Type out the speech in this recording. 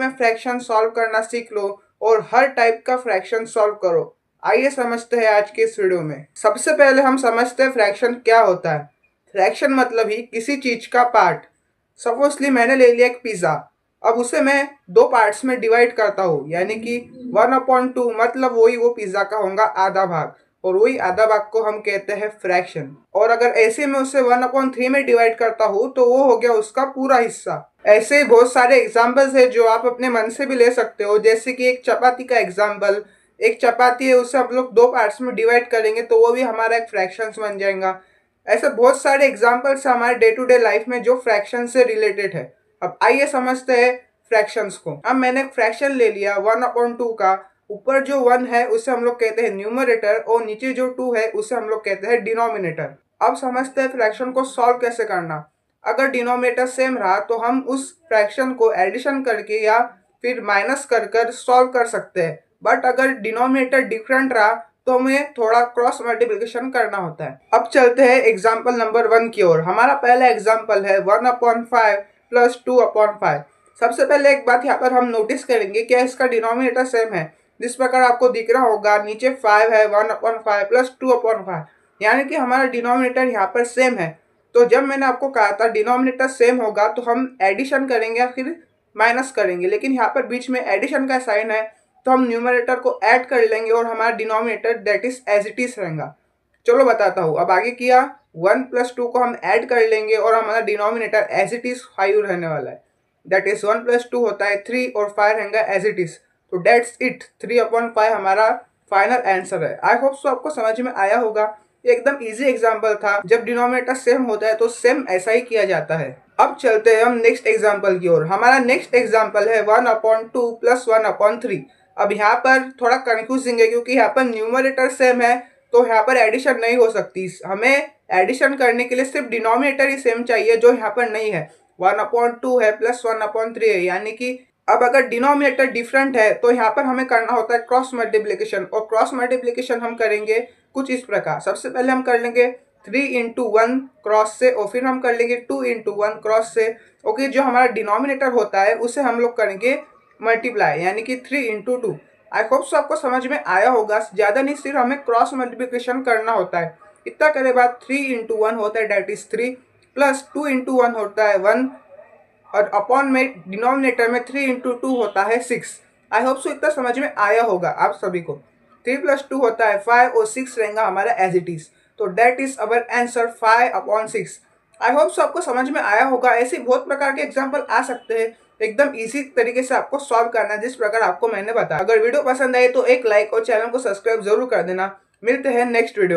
Minute में fraction solve करना सीख लो और हर टाइप का फ्रैक्शन सॉल्व करो। आइए समझते हैं आज के इस वीडियो में। सबसे पहले हम समझते हैं फ्रैक्शन क्या होता है। फ्रैक्शन मतलब ही किसी चीज का पार्ट। सपोजली मैंने ले लिया एक पिज्जा, अब उसे मैं दो पार्ट्स में डिवाइड करता हूँ, यानी कि 1/2 मतलब वही वो पिज्जा का होगा आधा भाग, और वही आधा भाग को हम कहते हैं फ्रैक्शन। और अगर ऐसे में उसे 1/3 में डिवाइड करता हूँ तो वो हो गया उसका पूरा हिस्सा। ऐसे ही बहुत सारे एग्जाम्पल्स है जो आप अपने मन से भी ले सकते हो, जैसे कि एक चपाती का एग्जाम्पल। एक चपाती है, उसे हम लोग दो पार्ट्स में डिवाइड करेंगे तो वो भी हमारा एक फ्रैक्शन बन जाएगा। ऐसे बहुत सारे एग्जाम्पल्स है हमारे डे टू डे लाइफ में जो फ्रैक्शन से रिलेटेड है। अब आइए समझते हैं फ्रैक्शंस को। अब मैंने एक फ्रैक्शन ले लिया 1/2 का। ऊपर जो 1 है उसे हम लोग कहते हैं न्यूमरेटर और नीचे जो 2 है उसे हम लोग कहते हैं डिनोमिनेटर। अब समझते हैं फ्रैक्शन को सॉल्व कैसे करना। अगर डिनोमिनेटर सेम रहा तो हम उस फ्रैक्शन को एडिशन करके या फिर माइनस कर कर सॉल्व कर सकते हैं। बट अगर डिनोमिनेटर डिफरेंट रहा तो हमें थोड़ा क्रॉस मल्टीप्लिकेशन करना होता है। अब चलते हैं एग्जाम्पल नंबर 1 की ओर। हमारा पहला एग्जाम्पल है 1/5 प्लस 2/5। सबसे पहले एक बात यहाँ पर हम नोटिस करेंगे क्या इसका डिनोमिनेटर सेम है। जिस प्रकार आपको दिख रहा होगा नीचे 5 है, 1/5 प्लस 2/5, यानी कि हमारा डिनोमिनेटर यहाँ पर सेम है। तो जब मैंने आपको कहा था डिनोमिनेटर सेम होगा तो हम एडिशन करेंगे या फिर माइनस करेंगे, लेकिन यहाँ पर बीच में एडिशन का साइन है तो हम न्यूमरेटर को ऐड कर लेंगे और हमारा denominator that is as it is रहेगा। चलो बताता हूँ। अब आगे किया 1 + 2 को हम ऐड कर लेंगे और हमारा डिनोमिनेटर एज इट इज 5 रहने वाला है। दैट इज 1 + 2 होता है 3 और 5 रहेगा एज इट इज। तो डेट्स इट, 3/5 हमारा फाइनल आंसर है। आई होप सो आपको समझ में आया होगा। ये एकदम इजी एग्जांपल था। जब डिनोमिनेटर सेम होता है तो सेम ऐसा ही किया जाता है। अब चलते हैं हम नेक्स्ट एग्जांपल की ओर। हमारा नेक्स्ट एग्जांपल है 1/2 + 1/3। अब यहाँ पर थोड़ा कंफ्यूजिंग है क्योंकि यहाँ पर न्यूमरेटर सेम है तो यहाँ पर एडिशन नहीं हो सकती। हमें एडिशन करने के लिए सिर्फ डिनोमिनेटर ही सेम चाहिए, जो यहाँ पर नहीं है। 1/2 है प्लस 1/3 है, यानी कि अब अगर डिनोमिनेटर डिफरेंट है तो यहाँ पर हमें करना होता है क्रॉस मल्टीप्लिकेशन। और क्रॉस मल्टीप्लिकेशन हम करेंगे कुछ इस प्रकार। सबसे पहले हम कर लेंगे 3/1 क्रॉस से, और फिर हम कर लेंगे 2/1 क्रॉस से। ओके, जो हमारा डिनोमिनेटर होता है उसे हम लोग करेंगे मल्टीप्लाई, यानी कि 3/2। आई होप सो आपको समझ में आया होगा। ज़्यादा नहीं, सिर्फ हमें क्रॉस मल्टीप्लिकेशन करना होता है। इतना करे बाद 3/1 होता है दैट इज 3, प्लस 2/1 होता है 1, और अपॉन में डिनोमिनेटर में 3/2 होता है 6। आई होप सो इतना समझ में आया होगा आप सभी को। 3 + 2 होता है 5 और 6 रहेगा हमारा एज इट इज। तो that is our answer 5/6। I hope so आपको समझ में आया होगा। ऐसे बहुत प्रकार के एग्जाम्पल आ सकते हैं। एकदम इजी तरीके से आपको सॉल्व करना है जिस प्रकार आपको मैंने बताया। अगर वीडियो पसंद आए तो एक लाइक और चैनल को सब्सक्राइब जरूर कर देना। मिलते हैं नेक्स्ट वीडियो में।